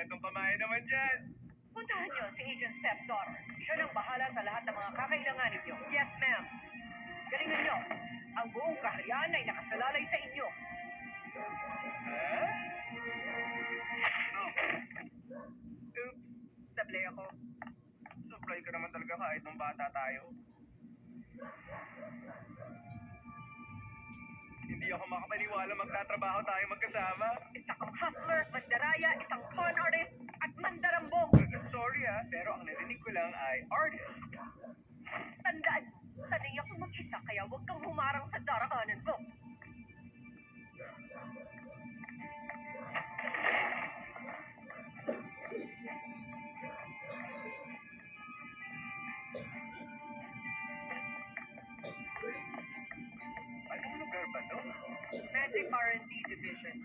Kompletong kamain naman dyan. Puntahan niyo si Agent Stepdaughter. Siya nang bahala sa lahat ng mga kakailanganin niyo. Yes, ma'am. Galingan niyo. Ang buong kahayaan ay nakasalalay sa inyo. Ha? Oops. Sablay ako. Supply ka naman talaga kahit nung bata tayo. Hindi ako makapaniwala magtatrabaho tayo magkasama. Isa kang hustler, mandaraya, isang con artist, at mandarambong. Sorry pero ang narinig ko lang ay artist. Tandaan, sanay ako mag-isa kaya huwag kang humarang sa daraanan ko. Anong lugar ba to? Magic R&D Division.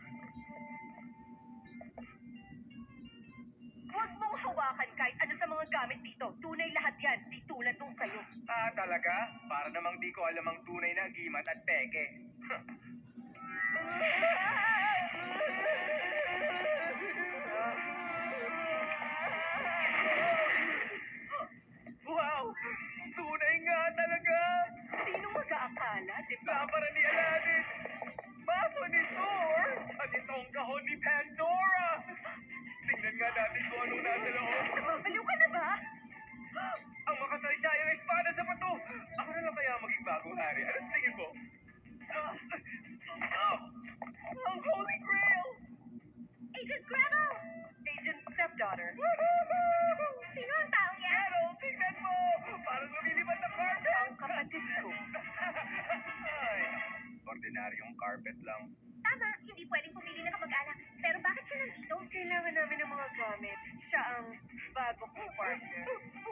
Huwag mong hawakan kahit ano sa mga gamit dito. Tunay lahat yan, di tulad nung sa'yo. Ah, talaga? Para namang di ko alam ang tunay na gimat at peke. Wow! Tunay nga talaga! Sino mag-aakala, di ba? Lapara ni Aladdin! Baso ni Thor! At itong kahon ni Pandora! Tingnan nga natin kung anong nasa loob. Baliw ka na ba? Ang makasaysayang espada sa bato! Ako na lang kaya maging bagong hari. Ano sa tingin mo? Ang Holy Grail! Agent Gretel! Agent Stepdaughter. Sino ang taong yan? Meron, tingnan mo! Parang lumilipad na carpet! Ang kapatid ko. Ay, ordinaryong carpet lang. Tama, hindi pwedeng pumili ng kamag-anak. Pero bakit siya nandito? Kailangan namin ng mga gamit. Siya ang bago kong partner.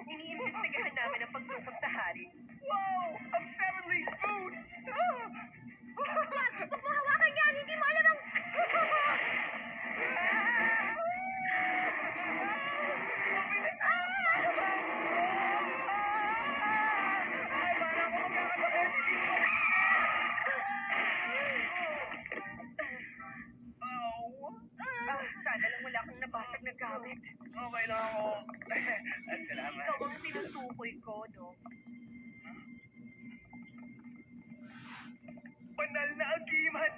Iniimbestigahan namin ang pagtukot sa hari. Wow! Ang heavenly food! Wag mo hawakan yan! Hindi mo alam ang... Mabilis! Ay, parang ako magkakasakit! Sana lang wala kang nabasag na gamit. Okay lang ako. At salamat. Ikaw ang tinutukoy ko, no? Banal na agimat!